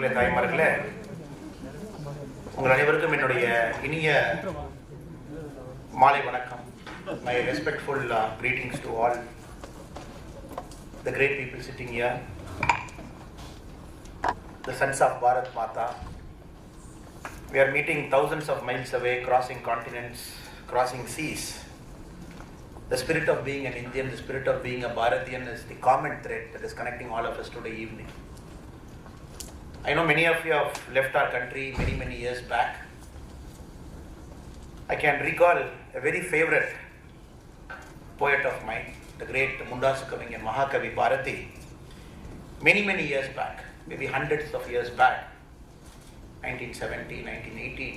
பெரியவர்களே, தாய்மார்களே, உங்கள் அனைவருக்கும் என்னுடைய இனிய மாலை வணக்கம். My respectful greetings to all the great people sitting here, the sons of Bharat Mata. We are meeting thousands of miles away, crossing continents, crossing seas. The spirit of being an Indian, the spirit of being a Bharatian is the common thread that is connecting all of us today evening. I know many of you have left our country many years back. I can recall a very favorite poet of mine, the great Mundasukaving and Mahakavi Bharati, many years back, maybe hundreds of years back, 1970, 1980.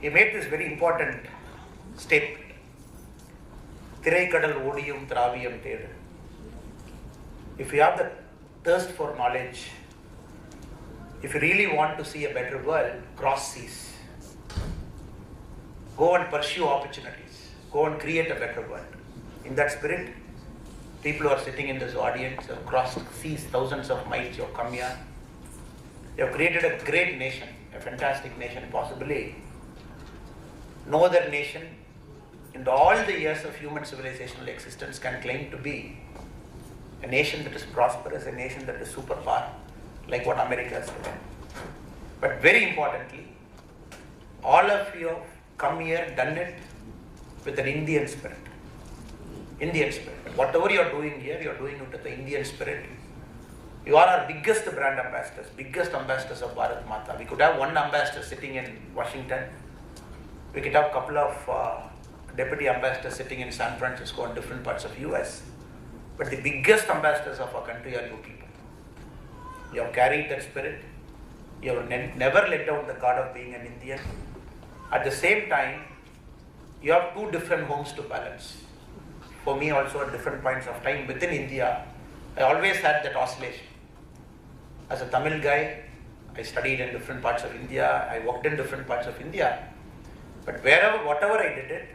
He made this very important statement. Thiraikadal odiyum thraviyam thedu. If you have the thirst for knowledge, if you really want to see a better world, cross seas. Go and pursue opportunities. Go and create a better world. In that spirit, people who are sitting in this audience have crossed seas, thousands of miles. You have come here. You have created a great nation, a fantastic nation. Possibly no other nation in all the years of human civilizational existence can claim to be a nation that is prosperous, a nation that is superpower, like what America is doing. But very importantly, all of you have come here, done it with an Indian spirit. Indian spirit. Whatever you are doing here, you are doing it with the Indian spirit. You are our biggest brand ambassadors, biggest ambassadors of Bharat Mata. We could have one ambassador sitting in Washington. We could have a couple of deputy ambassadors sitting in San Francisco and different parts of US. But the biggest ambassadors of our country are you people. You have carried that spirit. You have never let down the guard of being an Indian. At the same time, you have two different homes to balance. For me also at different points of time within India, I always had that oscillation. As a Tamil guy, I studied in different parts of India. I worked in different parts of India. But whatever I did it,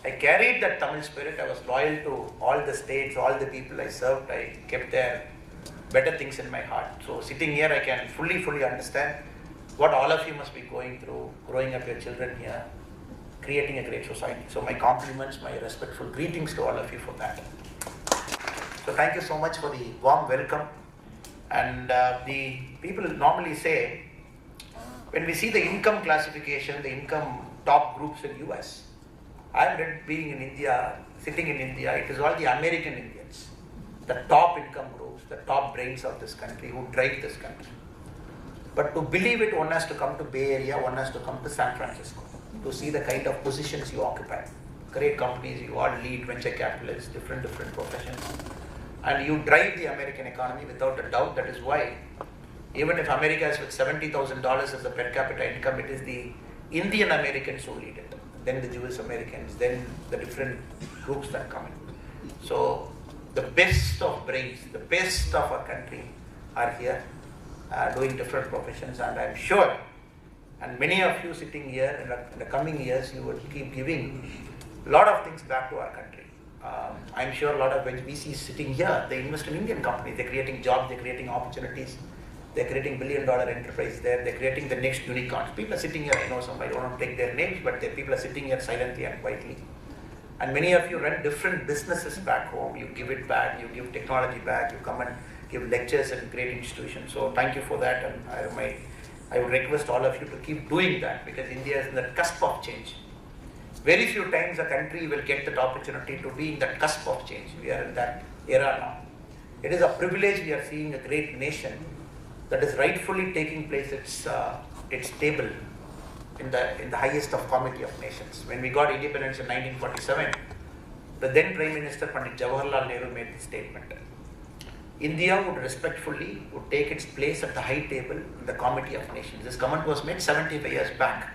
I carried that Tamil spirit. I was loyal to all the states, all the people I served. I kept their better things in my heart. So sitting here, I can fully understand what all of you must be going through, growing up your children here, creating a great society. So my compliments, my respectful greetings to all of you for that. So thank you so much for the warm welcome. And the people normally say, when we see the income classification, the income top groups in US, I'm being in India, sitting in India, it is all the American Indians, the top income groups, the top brains of this country who drive this country. But to believe it, one has to come to Bay Area, one has to come to San Francisco to see the kind of positions you occupy. Great companies, you all lead venture capitalists, different professions. And you drive the American economy without a doubt. That is why, even if America is with $70,000 as the per capita income, it is the Indian Americans who lead it. Then the Jewish Americans, then the different groups that come in. So the best of brains, the best of our country are here doing different professions, and I'm sure, and many of you sitting here in the coming years, you will keep giving a lot of things back to our country. I'm sure a lot of VCs sitting here, they invest in Indian companies, they're creating jobs, they're creating opportunities. They're creating billion-dollar enterprise there. They're creating the next unicorns. People are sitting here, I know some, I don't want to take their names, but people are sitting here silently and quietly. And many of you run different businesses back home. You give it back, you give technology back, you come and give lectures in great institutions. So thank you for that. And I would request all of you to keep doing that, because India is in the cusp of change. Very few times a country will get that opportunity to be in that cusp of change. We are in that era now. It is a privilege we are seeing a great nation that is rightfully taking place its table in the highest of comity of nations. When we got independence in 1947, the then Prime Minister Pandit Jawaharlal Nehru made the statement. India would respectfully take its place at the high table in the comity of nations. This comment was made 75 years back.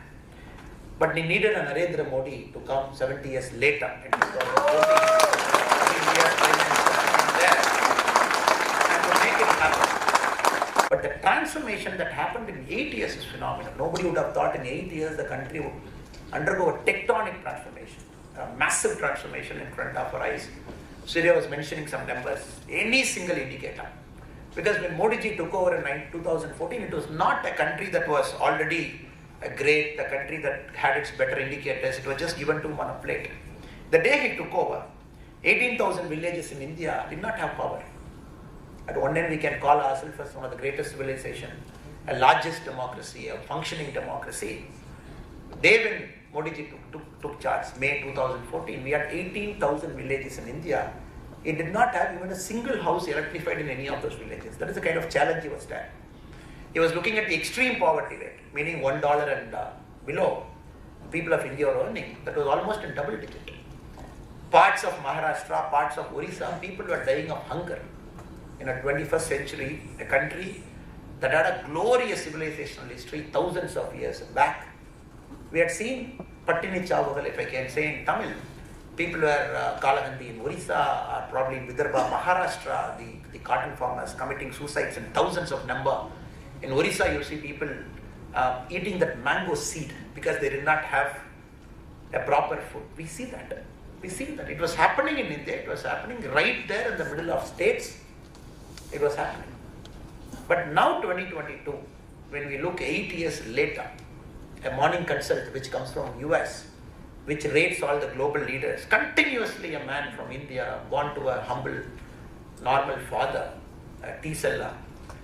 But he needed a Narendra Modi to come 70 years later in 2014. But the transformation that happened in 8 years is phenomenal. Nobody would have thought in 8 years the country would undergo a tectonic transformation, a massive transformation in front of our eyes. Sree was mentioning some numbers. Any single indicator, Because when Modi ji took over in 2014, it was not a country that was already great, a country that had its better indicators. It was just given to him on a plate. The day he took over, 18,000 villages in India did not have power. At one end, we can call ourselves as one of the greatest civilization, a largest democracy, a functioning democracy. Day when Modi ji took charge, May 2014, we had 18,000 villages in India. He did not have even a single house electrified in any of those villages. That is the kind of challenge he was there. He was looking at the extreme poverty rate, meaning $1 and below. People of India were earning. That was almost in double digit. Parts of Maharashtra, parts of Orissa, people were dying of hunger. In a 21st century, a country that had a glorious civilizational history thousands of years back. We had seen Pattini Chavagal, if I can say in Tamil. People were Kalahandi in Orissa, or probably in Vidarbha, Maharashtra, the cotton farmers committing suicides in thousands of number. In Orissa, you see people eating that mango seed because they did not have a proper food. We see that. We see that. It was happening in India. It was happening right there in the middle of states. It was happening. But now 2022, when we look 8 years later, a morning consult which comes from US, which rates all the global leaders, continuously a man from India, born to a humble, normal father, a tea seller,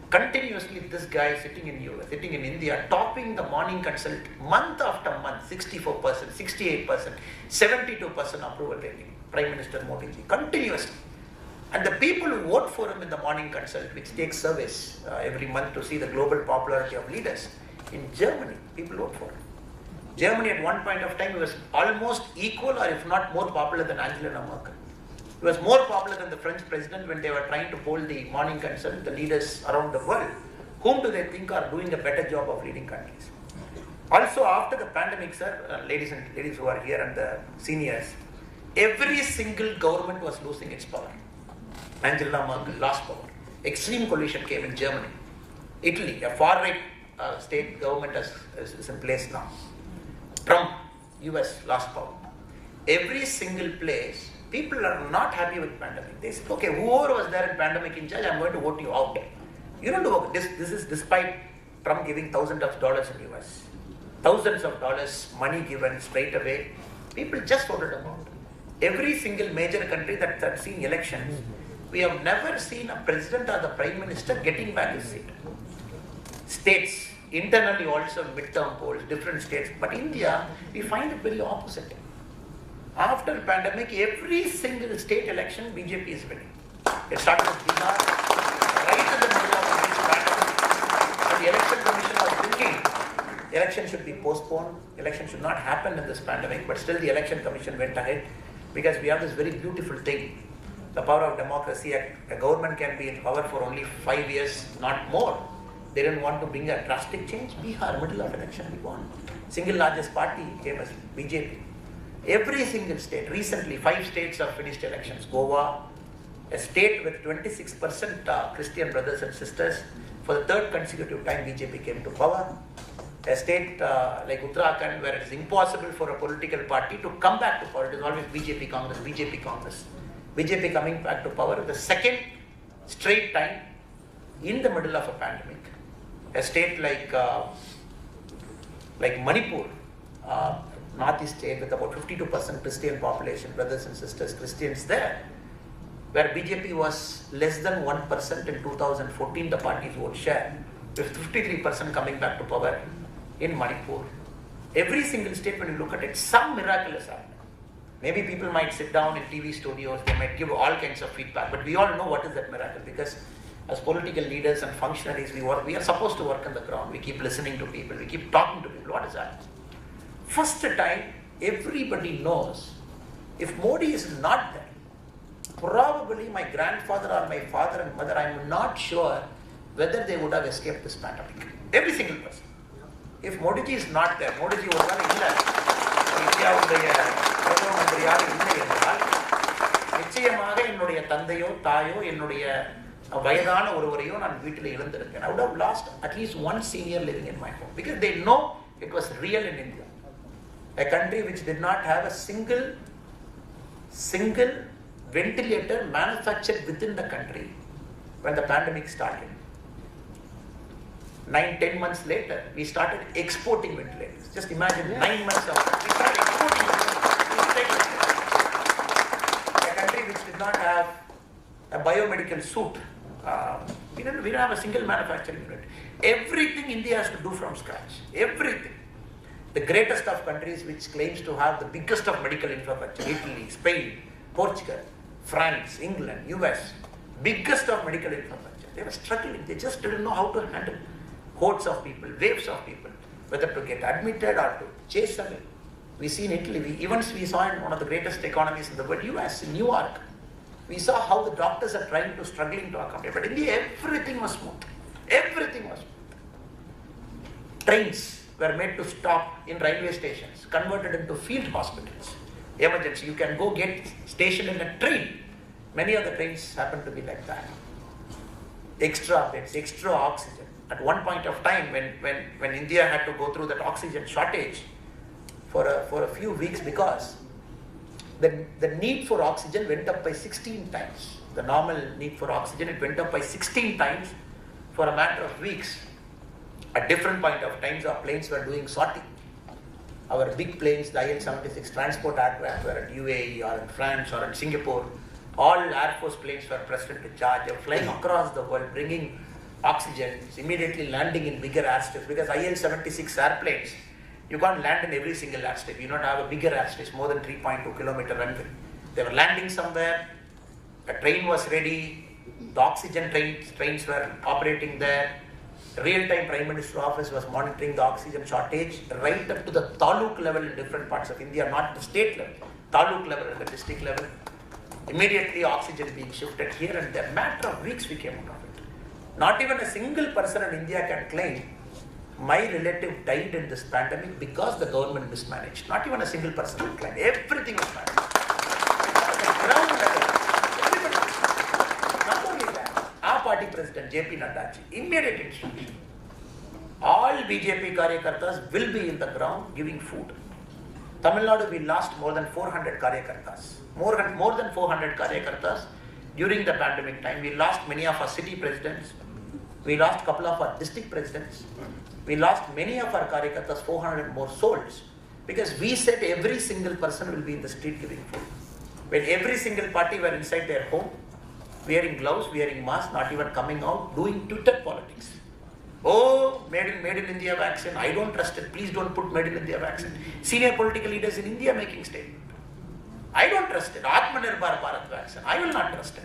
continuously this guy sitting in US, sitting in India, topping the morning consult month after month, 64%, 68%, 72% approval rating, Prime Minister Modi ji, continuously. And the people who vote for him in the morning consult, which takes surveys every month to see the global popularity of leaders, in Germany, people vote for him. Germany at one point of time was almost equal or if not more popular than Angela Merkel. He was more popular than the French president when they were trying to poll the morning consult, the leaders around the world. Whom do they think are doing a better job of leading countries? Also after the pandemic, sir, ladies who are here and the seniors, every single government was losing its power. Angela Merkel lost power. Extreme coalition came in Germany. Italy, a far-right state government is in place now. Trump, US, lost power. Every single place, people are not happy with pandemic. They say, okay, whoever was there in pandemic in charge, I'm going to vote you out. You don't do this. This is despite Trump giving thousands of dollars in US. Thousands of dollars, money given straight away. People just voted him out. Every single major country that's seen elections, we have never seen a president or the prime minister getting back his seat. States, internally also midterm polls, different states. But India, we find it very opposite. After pandemic, every single state election, BJP is winning. It started with Bihar, right in the middle of the pandemic. And the election commission was thinking, election should be postponed, election should not happen in this pandemic, but still the election commission went ahead because we have this very beautiful thing. The power of democracy, a government can be in power for only 5 years, not more. They didn't want to bring a drastic change. Bihar, middle of election, we won. Single largest party came as BJP. Every single state, recently 5 states have finished elections. Goa, a state with 26% Christian brothers and sisters, for the 3rd consecutive time BJP came to power. A state like Uttarakhand, where it is impossible for a political party to come back to power. It is always BJP Congress, BJP Congress. BJP coming back to power the 2nd straight time in the middle of a pandemic. A state like Manipur, northeast state with about 52% Christian population, brothers and sisters, Christians there, where BJP was less than 1% in 2014, the party's vote share, with 53% coming back to power in Manipur. Every single state, when you look at it, some miracle is happening. Maybe people might sit down in TV studios, they might give all kinds of feedback, but we all know what is that miracle, because as political leaders and functionaries, we are supposed to work on the ground. We keep listening to people, we keep talking to people. What is that? First time, everybody knows, if Modi is not there, probably my grandfather or my father and mother, I'm not sure whether they would have escaped this pandemic. Every single person. If Modi ji is not there, Modi ji would have Indiaவுடைய பிரதம மந்திரியாக இல்லை என்றால் நிச்சயமாக என்னுடைய தந்தையோ தாயோ என்னுடைய வயதான ஒருவரையோ நான் வீட்டில் இழந்திருக்கேன். I would have lost at least one senior living in my home because they know it was real in India. A country which did not have a single ventilator manufactured within the country. when the pandemic started. 9-10 months later, we started exporting ventilators. Just imagine, 9 months after, we started exporting ventilators. A country which did not have a biomedical suit. We don't have a single manufacturing unit. Everything India has to do from scratch. Everything. The greatest of countries which claims to have the biggest of medical infrastructure, Italy, Spain, Portugal, France, England, US, biggest of medical infrastructure. They were struggling. They just didn't know how to handle hordes of people, waves of people, whether to get admitted or to chase away. We see in Italy, we saw in one of the greatest economies in the world, US, in New York. We saw how the doctors are struggling to accommodate. But in India, everything was smooth. Everything was smooth. Trains were made to stop in railway stations, converted into field hospitals. Emergency, you can go get stationed in a train. Many of the trains happen to be like that. Extra beds, extra oxygen. At one point of time, when India had to go through that oxygen shortage for a few weeks, because the need for oxygen went up by 16 times. The normal need for oxygen, it went up by 16 times for a matter of weeks. At different point of times, our planes were doing sorting. Our big planes, the IL-76 transport aircraft were at UAE or in France or in Singapore. All Air Force planes were pressed into charge. They were flying across the world, bringing oxygen, immediately landing in bigger airstrips, because IL-76 airplanes, you can't land in every single airstrip. You don't have a bigger airstrip, more than 3.2 kilometer runway. They were landing somewhere, a train was ready, the oxygen trains were operating there. Real-time Prime Minister's office was monitoring the oxygen shortage right up to the taluk level in different parts of India, not the state level, taluk level and the district level. Immediately oxygen being shifted here, and in a matter of weeks we came out of it. Not even a single person in India can claim, my relative died in this pandemic because the government mismanaged. Not even a single person can claim. Everything was managed. At the ground level, everybody. Not only that, our party president, J.P. Nadaji, immediate instruction. All BJP karyakartas will be in the ground giving food. Tamil Nadu, we lost more than 400 karyakartas. More than 400 karyakartas during the pandemic time. We lost many of our city presidents. We lost a couple of our district presidents. We lost many of our karyakartas, 400 more souls. Because we said every single person will be in the street giving food. When every single party were inside their home, wearing gloves, wearing masks, not even coming out, doing Twitter politics. Oh, made in India vaccine, I don't trust it. Please don't put made in India vaccine. Senior political leaders in India making statement. I don't trust it. Atmanirbhar Bharat vaccine, I will not trust it.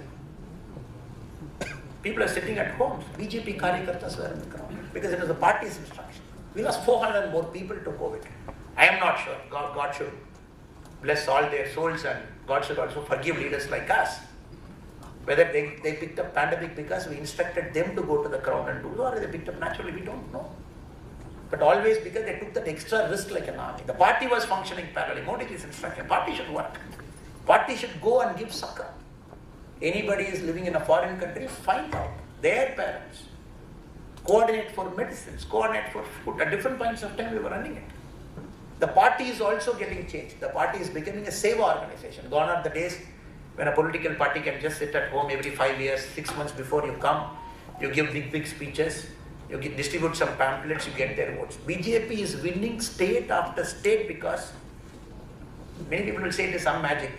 People are sitting at homes. BJP karyakartas were in the ground because it was the party's instruction. We lost 400 more people to COVID. I am not sure. God should bless all their souls, and God should also forgive leaders like us. Whether they picked up pandemic because we instructed them to go to the ground and do, or they picked up naturally, we don't know. But always because they took that extra risk like an army. The party was functioning parallelly. Modi's instruction, party should work. Party should go and give succor. Anybody is living in a foreign country, find out their parents. Coordinate for medicines, coordinate for food. At different points of time we were running it. The party is also getting changed. The party is becoming a seva organization. Gone are the days when a political party can just sit at home every 5 years, 6 months before you come, you give big speeches, you distribute some pamphlets, you get their votes. BJP is winning state after state because many people will say it is some magic.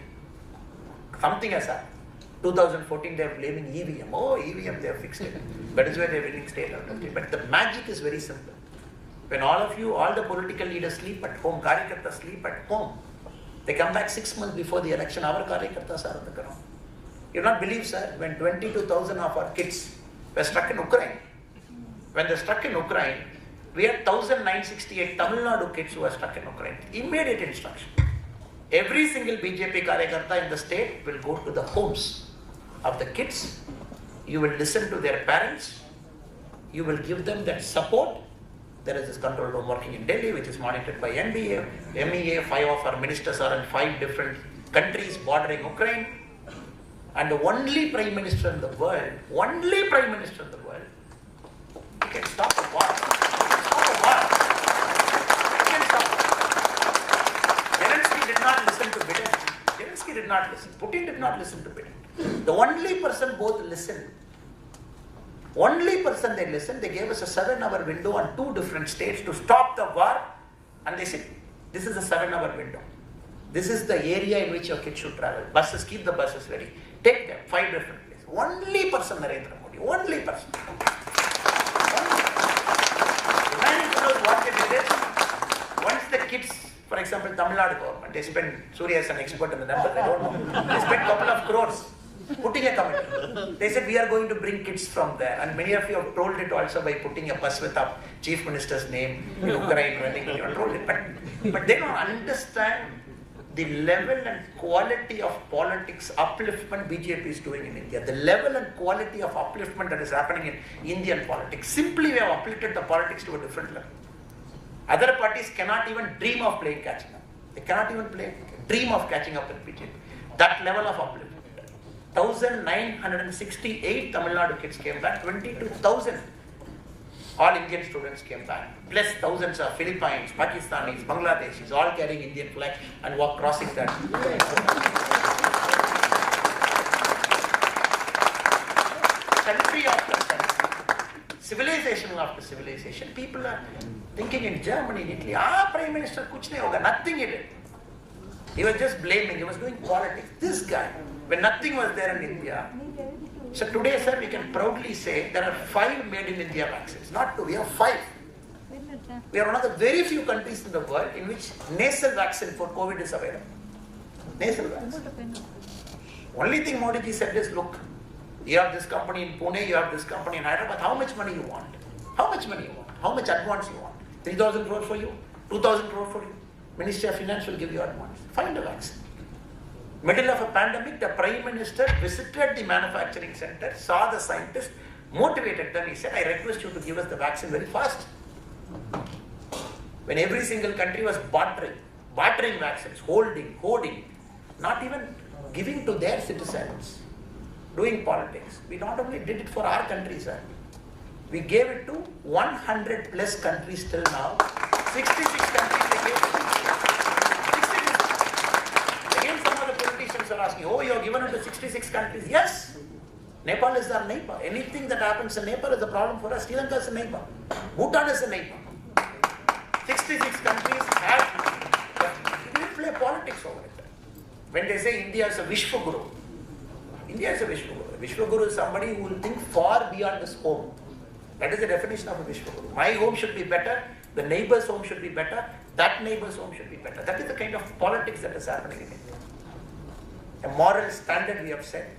Something has happened. 2014 they are blaming EVM. Oh, EVM, they have fixed it. That is why they are winning state after state. But the magic is very simple. When all of you, all the political leaders sleep at home, karyakartas sleep at home, they come back 6 months before the election, our karyakartas are on the ground. You will not believe, sir, when 22,000 of our kids were struck in Ukraine. When they struck in Ukraine, we had 1,968 Tamil Nadu kids who were struck in Ukraine. Immediate instruction. Every single BJP karyakarta in the state will go to the homes of the kids. You will listen to their parents. You will give them that support. There is this control room working in Delhi, which is monitored by NBA, MEA. 5 of our ministers are in 5 different countries bordering Ukraine. And the only Prime Minister in the world, you can stop the war. Stop the war. You can stop it. Zelensky did not listen to Biden. Zelensky did not listen. Putin did not listen to Biden. The only person both listened Only person they listened, they gave us a 7-hour window on 2 different states to stop the war. And they said, this is a 7-hour window. This is the area in which your kids should travel. Buses, keep the buses ready. Take them, 5 different places. Only person, Narendra Modi. Only person. What they did is, once the kids, for example, Tamil Nadu government, they spend, Surya is an expert in the numbers, I don't know. They spent a couple of crores putting a committee. They said, we are going to bring kids from there. And many of you have told it also by putting a bus with a chief minister's name in Ukraine. You have told it. But they don't understand the level and quality of politics upliftment BJP is doing in India. The level and quality of upliftment that is happening in Indian politics. Simply we have uplifted the politics to a different level. Other parties cannot even dream of playing catching up. They cannot even dream of catching up with BJP. That level of upliftment. 1,968 Tamil Nadu kids came back, 22,000 all Indian students came back, plus thousands of Philippines, Pakistanis, Bangladeshis, all carrying Indian flag and crossing that. Country after country, civilization after civilization, people are thinking in Germany, in Italy, Prime Minister kuch nahi hoga, nothing he did. He was just blaming, he was doing politics. This guy, when nothing was there in India. So today, sir, we can proudly say there are 5 made in India vaccines. Not 2, we have 5. We are one of the very few countries in the world in which nasal vaccine for COVID is available. Nasal vaccine. Only thing Modi ji said is, look, you have this company in Pune, you have this company in Hyderabad, how much money you want? How much money you want? How much advance you want? 3,000 crore for you? 2,000 crore for you? Ministry of Finance will give you advance. Find a vaccine. Middle of a pandemic, the Prime Minister visited the manufacturing center, saw the scientists, motivated them. He said, I request you to give us the vaccine very fast. When every single country was bartering vaccines, hoarding, not even giving to their citizens, doing politics. We not only did it for our country, sir. We gave it to 100 plus countries till now. 66 countries they gave it to. Are asking, oh, you have given it to 66 countries. Yes, Nepal is our neighbor. Anything that happens in Nepal is a problem for us. Sri Lanka is a neighbor. Bhutan is a neighbor. 66 countries have. We didn't play politics over it. When they say India is a Vishwaguru, India is a Vishwaguru. A Vishwaguru is somebody who will think far beyond his home. That is the definition of a Vishwaguru. My home should be better. The neighbor's home should be better. That neighbor's home should be better. That is the kind of politics that is happening in India. A moral standard we have set.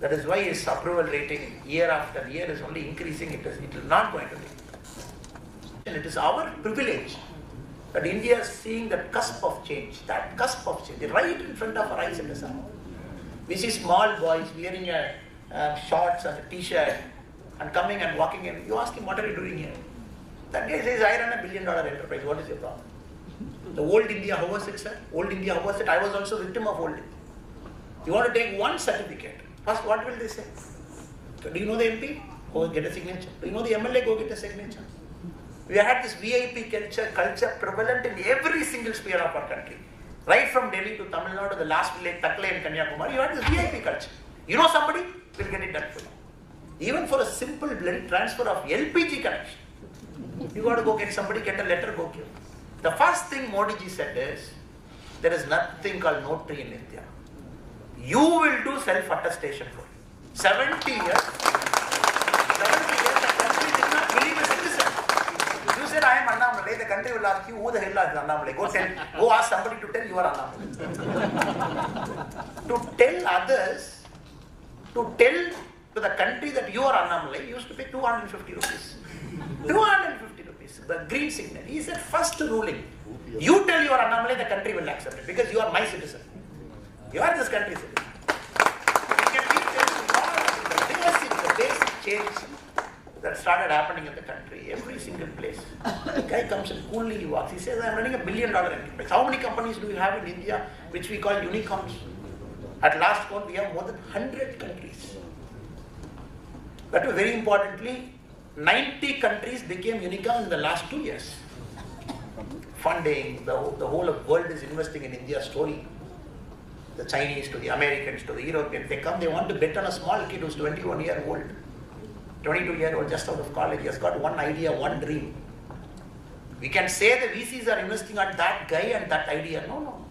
That is why his approval rating year after year is only increasing. It is not going to be. And it is our privilege that India is seeing that cusp of change, right in front of our eyes in the sun. We see small boys wearing shorts and a t-shirt and coming and walking in. You ask him, what are you doing here? That guy says, I run a $1 billion enterprise. What is your problem? The old India, how was it, sir? Old India, how was it? I was also victim of old India. You want to take one certificate. First, what will they say? So, do you know the MP? Go get a signature. Do you know the MLA? Go get a signature. We had this VIP culture prevalent in every single sphere of our country. Right from Delhi to Tamil Nadu, the last village, Takle and Kanyakumari, you had this VIP culture. You know somebody? Will get it done for you. Even for a simple bloody transfer of LPG connection, you got to go get somebody, get a letter, go give. The first thing Modi ji said is, there is nothing called notary in India. You will do self-attestation for you. 70 years, the country did not believe a citizen. You said, I am Annamalai, the country will ask you, who the hell is Annamalai? Go ask somebody to tell you are Annamalai. To tell others, to tell to the country that you are Annamalai, you used to pay 250 rupees. 250 rupees, the green signal. He said, first ruling, you tell you are Annamalai, the country will accept it because you are my citizen. You are this country's citizen. You can teach them the basic change that started happening in the country, every single place. The guy comes and coolly he walks. He says, I am running a $1 billion enterprise. How many companies do you have in India which we call unicorns? At last count, we have more than 100 countries. But very importantly, 90 countries became unicorn in the last 2 years. Funding, the whole of world is investing in India's story. The Chinese to the Americans to the Europeans, they come, they want to bet on a small kid who's 21 years old. 22-year-old just out of college, he has got one idea, one dream. We can say the VCs are investing on that guy and that idea. No.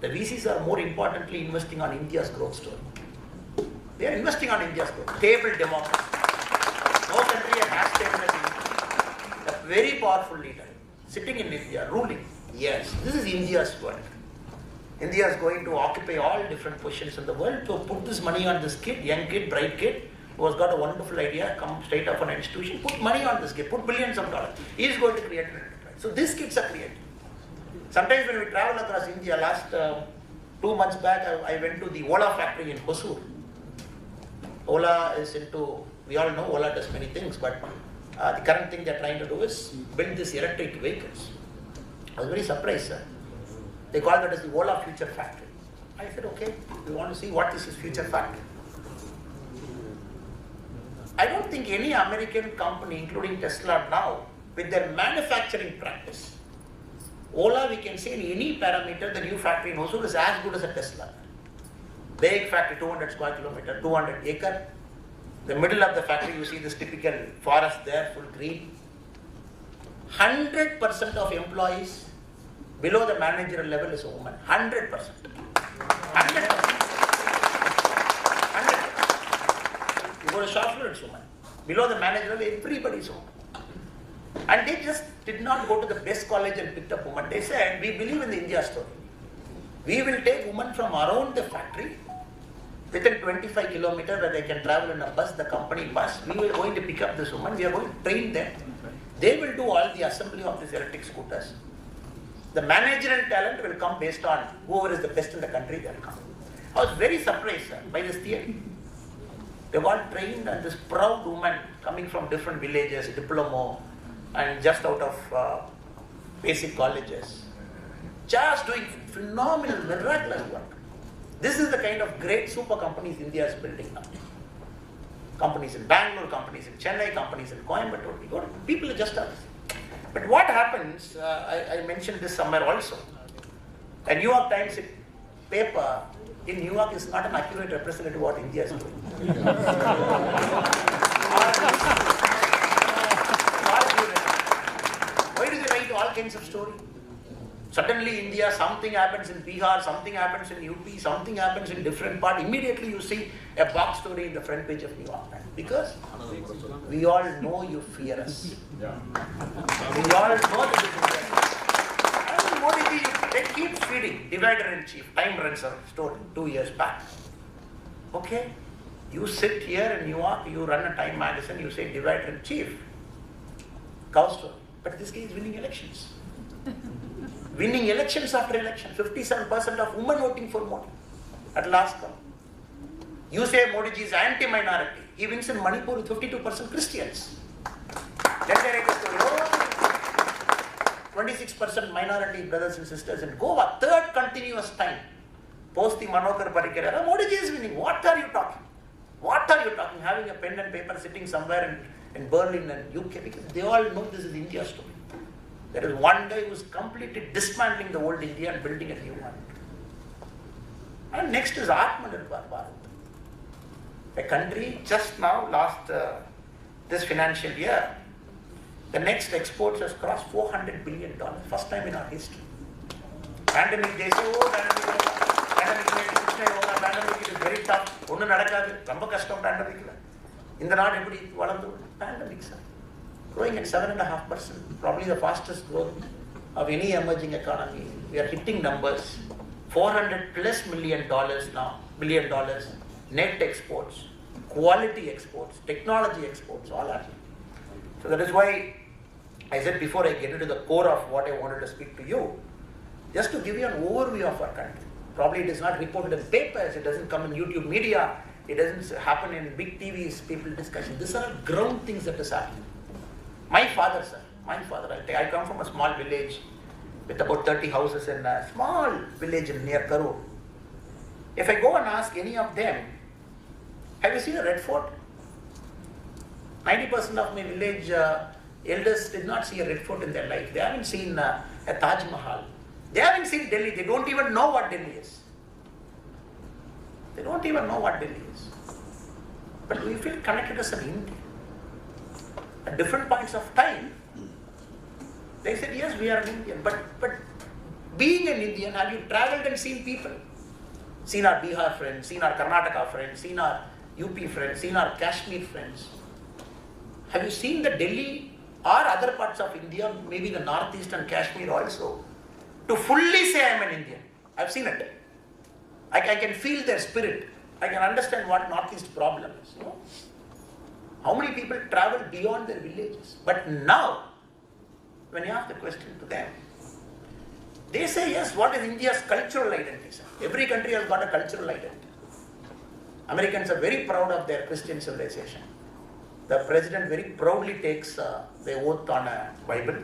The VCs are more importantly investing on India's growth story. They are investing on India's growth. Stable democracy. No country has stable as India. A very powerful leader sitting in India, ruling. Yes, this is India's world. India is going to occupy all different positions in the world to put this money on this kid, young kid, bright kid, who has got a wonderful idea, come straight up from an institution, put money on this kid, put billions of dollars. He is going to create an enterprise. So these kids are creating. Sometimes when we travel across India, last 2 months back, I went to the Ola factory in Hosur. Ola is into, we all know Ola does many things, but the current thing they're trying to do is build these electric vehicles. I was very surprised, sir. They called it as the Ola Future Factory. I said, okay, we want to see what is this future factory. I don't think any American company, including Tesla now, with their manufacturing practice, Ola, we can say in any parameter, the new factory in Hosur is as good as a Tesla. Big factory, 200 square kilometer, 200 acre. The middle of the factory, you see this typical forest there, full green. 100% of employees below the managerial level is a woman. 100%. 100%. 100%. You go to shop floor, it's woman. Below the managerial level, everybody is woman. And they just did not go to the best college and picked up women. They said, we believe in the India story. We will take women from around the factory within 25 kilometers where they can travel in a bus, the company bus. We are going to pick up this woman. We are going to train them. They will do all the assembly of these electric scooters. The managerial talent will come based on whoever is the best in the country, they will come. I was very surprised, sir, by this theory. They were all trained, and this proud woman coming from different villages, diploma, and just out of basic colleges, just doing phenomenal, miraculous work. This is the kind of great super companies India is building now. Companies in Bangalore, companies in Chennai, companies in Coimbatore. People are just others. But what happens, I mentioned this somewhere also, a New York Times paper in New York is not an accurate representative of what India is doing. Why do they write all kinds of stories? Suddenly India, something happens in Bihar, something happens in UP, something happens in different part. Immediately you see a box story in the front page of New York Times. Because we all know you fear us. We all know that this is Modi ji, they keep feeding. Divider in chief, Time runs a story 2 years back. Okay? You sit here in New York, you run a Time magazine, you say divider in chief. Cow story. But this guy is winning elections. Winning elections after election. 57% of women voting for Modi at last count. You say Modi ji is anti-minority. He wins in Manipur with 52% Christians. Then they write a story. 26% minority brothers and sisters in Goa. Third continuous time. Post the Manokar Parrikar era, Modi ji is winning. What are you talking? What are you talking? Having a pen and paper sitting somewhere in Berlin and UK, because they all know this is India's story. There is one guy who is completely dismantling the old India and building a new one. And next is Atmanirbhar Bharat. A country just now, this financial year, the next exports has crossed $400 billion. First time in our history. Pandemic, they say, oh, pandemic is very tough. Pandemic. In the north, pandemic, sir. Growing at 7.5%, probably the fastest growth of any emerging economy. We are hitting numbers, $400+ million now, $1 billion, net exports, quality exports, technology exports, all are. So that is why I said before I get into the core of what I wanted to speak to you, just to give you an overview of our country. Probably it is not reported in papers, it doesn't come in YouTube media, it doesn't happen in big TVs, people discussion. These are ground things that is happening. My father, sir, I come from a small village with about 30 houses in a small village near Karur. If I go and ask any of them, have you seen a red fort? 90% of my village elders did not see a red fort in their life. They haven't seen a Taj Mahal. They haven't seen Delhi. They don't even know what Delhi is. They don't even know what Delhi is. But we feel connected as an Indian. At different points of time, they said, yes, we are an Indian. But being an Indian, have you traveled and seen people? Seen our Bihar friends, seen our Karnataka friends, seen our UP friends, seen our Kashmir friends. Have you seen the Delhi or other parts of India, maybe the Northeast and Kashmir also, to fully say I am an Indian? I've seen it. I can feel their spirit. I can understand what Northeast problem is. You know? How many people travel beyond their villages? But now, when you ask the question to them, they say, yes, what is India's cultural identity? Every country has got a cultural identity. Americans are very proud of their Christian civilization. The president very proudly takes the oath on a Bible.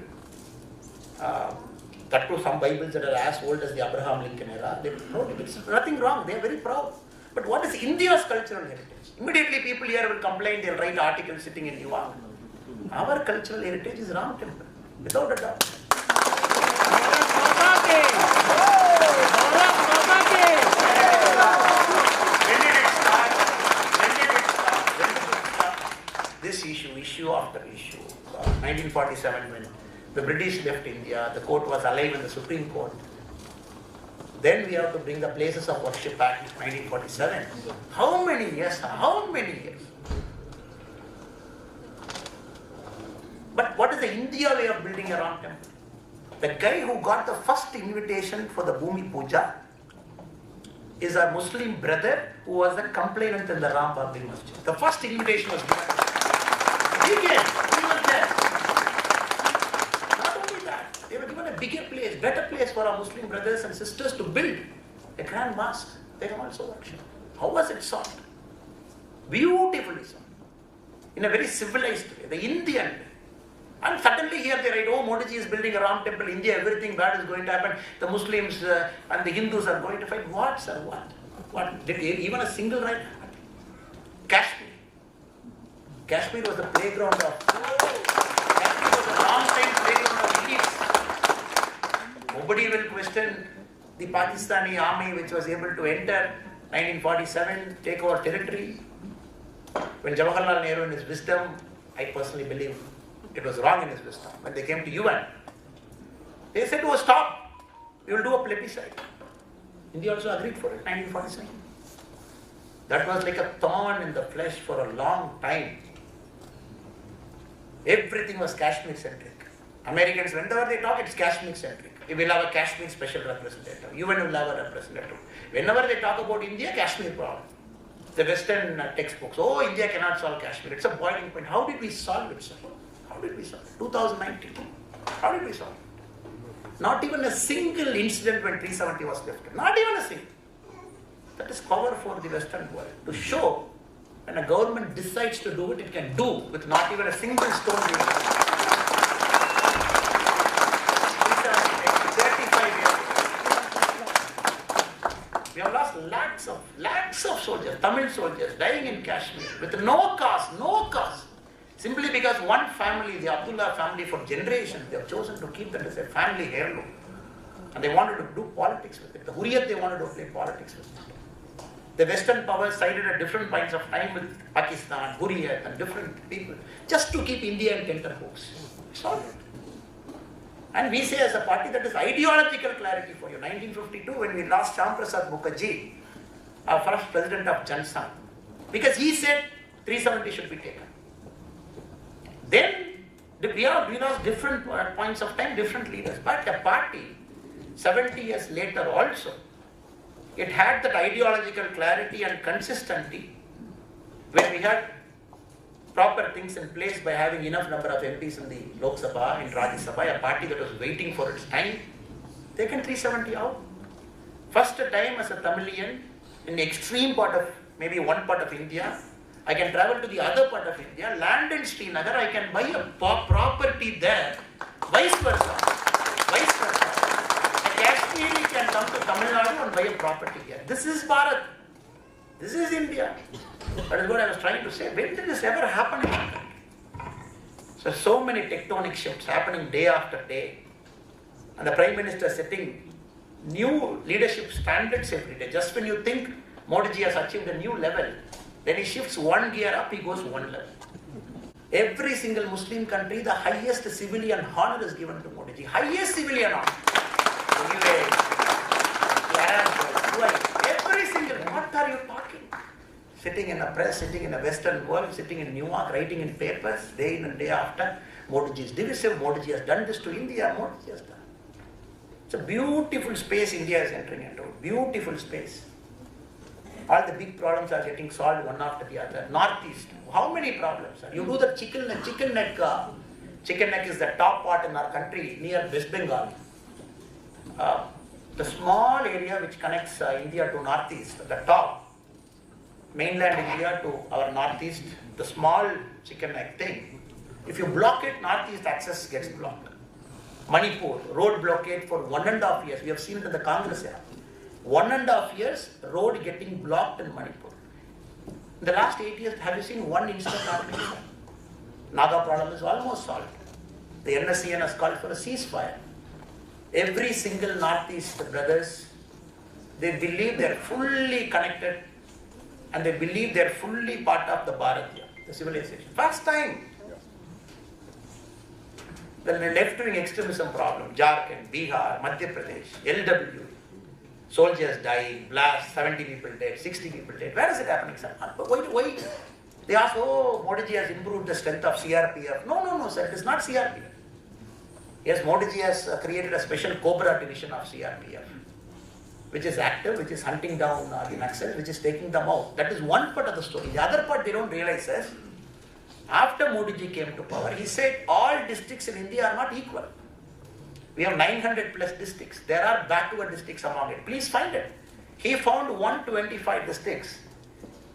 That too, some Bibles that are as old as the Abraham Lincoln era. They're proud. It's nothing wrong. They're very proud. But what is India's cultural heritage? Immediately people here will complain, they'll write articles sitting in New York. Our cultural heritage is Ram Temple, without a doubt. When did it start? This issue after issue. 1947, when the British left India, the court was alive in the Supreme Court. Then we have to bring the Places of Worship Act, 1947. How many years? How many years? But what is the India way of building a Ram temple? The guy who got the first invitation for the Bhumi Puja is a Muslim brother who was the complainant in the Ram Babri Masjid. The first invitation was given. He came. He was there. Not only that, they were given a bigger place, better place for our Muslim brothers and sisters to build a grand mosque. They can also worship. How was it sought? Beautifully sought. In a very civilized way, the Indian way. And suddenly here they write, oh, Modi ji is building a Ram temple, India, everything bad is going to happen. The Muslims and the Hindus are going to fight. What, sir? What? What? Did even a single right happen? Kashmir. Kashmir was the playground of... Kashmir was a long time playground of elites. Nobody will question the Pakistani army which was able to enter 1947, take over territory. When Jawaharlal Nehru in his wisdom, I personally believe it was wrong in his wisdom. When they came to UN, they said, oh, stop. We will do a plebiscite. India also agreed for it, 1947. That was like a thorn in the flesh for a long time. Everything was Kashmir-centric. Americans, whenever they talk, it's Kashmir-centric. We will have a Kashmir special representative. UN will have a representative. Whenever they talk about India, Kashmir problem. The Western textbooks, oh, India cannot solve Kashmir. It's a boiling point. How did we solve it, sir? How did we solve it? 2019. How did we solve it? Not even a single incident when 370 was lifted. Not even a single. That is power for the Western world. To show when a government decides to do it, it can do with not even a single stone being left. 35 years. We have lost lakhs of soldiers, Tamil soldiers dying in Kashmir with no cause. Simply because one family, the Abdullah family, for generations, they have chosen to keep that as a family heirloom. And they wanted to do politics with it. The Hurriyat, they wanted to play politics with it. The Western powers sided at different points of time with Pakistan, Hurriyat, and different people, just to keep India in tenterhooks. It's all right. And we say as a party that is ideological clarity for you. 1952, when we lost Shyam Prasad Mukherjee, our first president of Jansan, because he said 370 should be taken. Then we lost different points of time, different leaders. But the party, 70 years later also, it had that ideological clarity and consistency when we had proper things in place by having enough number of MPs in the Lok Sabha, in Rajya Sabha, a party that was waiting for its time, taken 370 out. First time as a Tamilian, in the extreme part of, maybe one part of India, I can travel to the other part of India, land in Srinagar, I can buy a property there, vice versa. A Kashmiri can come to Tamil Nadu and buy a property here. This is Bharat. This is India. That is what I was trying to say. When did this ever happen in India? So many tectonic shifts happening day after day. And the Prime Minister setting new leadership standards every day. Just when you think Modi ji has achieved a new level, then he shifts one gear up, he goes one level. Every single Muslim country, the highest civilian honor is given to Modi ji. Highest civilian honor. Every single, what are you talking? Sitting in a press, sitting in a Western world, sitting in New York, writing in papers, day in and day after. Modi ji is divisive, Modi ji has done this to India, Modi ji has done. It's a beautiful space India is entering into, beautiful space. All the big problems are getting solved one after the other. Northeast, how many problems? You do the chicken neck. Chicken neck is the top part in our country near West Bengal. The small area which connects India to Northeast, the top, mainland India to our Northeast, the small chicken neck thing. If you block it, Northeast access gets blocked. Manipur, road blockade for 1.5 years. We have seen it in the Congress era. 1.5 years, road getting blocked in Manipur. In the last 8 years, have you seen one instant happening? Naga problem is almost solved. The NSCN has called for a ceasefire. Every single Northeast brothers, they believe they are fully connected and they believe they are fully part of the Bharatiya, the civilization. First time. The left-wing extremism problem, Jharkhand, Bihar, Madhya Pradesh, LW, soldiers dying, blast, 70 people dead, 60 people dead. Where is it happening, sir? Why? They ask, oh, Modi ji has improved the strength of CRPF. No, sir, it is not CRPF. Yes, Modi ji has created a special Cobra division of CRPF, which is active, which is hunting down the Naxals, which is taking them out. That is one part of the story. The other part they don't realize is, after Modi ji came to power, he said all districts in India are not equal. We have 900 plus districts. There are backward districts among it. Please find it. He found 125 districts,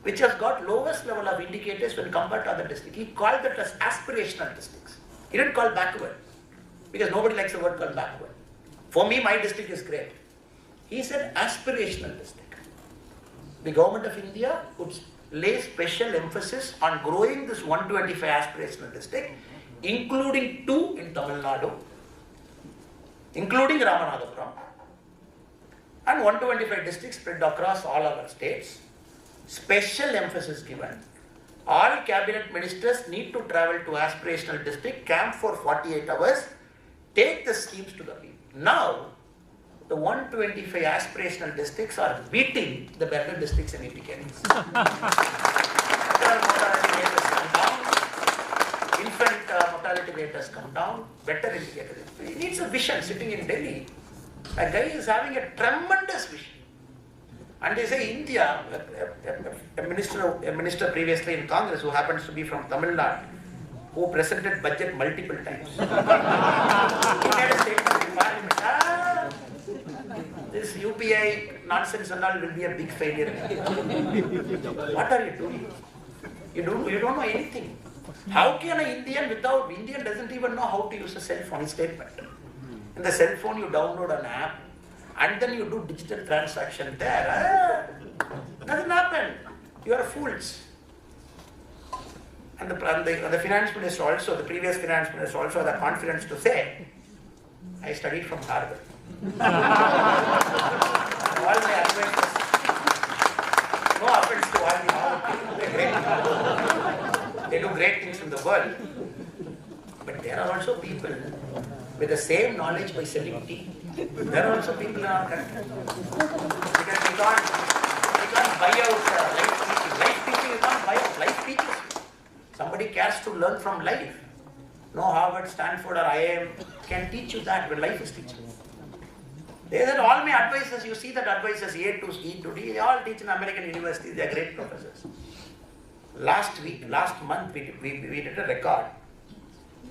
which has got lowest level of indicators when compared to other districts. He called that as aspirational districts. He didn't call backward, because nobody likes the word called backward. For me, my district is great. He said aspirational district. The government of India would lay special emphasis on growing this 125 aspirational district, including 2 in Tamil Nadu, including Ramanathapuram, and 125 districts spread across all our states. Special emphasis given. All cabinet ministers need to travel to aspirational district, camp for 48 hours, take the schemes to the people. Now, the 125 aspirational districts are beating the better districts in indicators. Infant mortality rate has come down, better indicators. He needs a vision. Sitting in Delhi, a guy is having a tremendous vision. And they say India, a minister previously in Congress who happens to be from Tamil Nadu, who presented budget multiple times. He made a statement in Parliament, this UPI nonsense and all will be a big failure. What are you doing? You don't know anything. How can an Indian doesn't even know how to use a cell phone statement. In the cell phone you download an app and then you do digital transaction there. Doesn't happen. You are fools. And the finance minister also, the previous finance minister also had the confidence to say, I studied from Harvard. All my advisors, no offense to all the Harvard people, they do great things in the world. But there are also people with the same knowledge by selling tea. There are also people in our country. Because we can't buy out life teaching. Life teaching you can't buy out. Life teaches. Somebody cares to learn from life. No Harvard, Stanford or IIM can teach you that when life is teaching. They said all my advisors, you see that advisors A to E to D, they all teach in American universities, they are great professors. Last month, we did a record.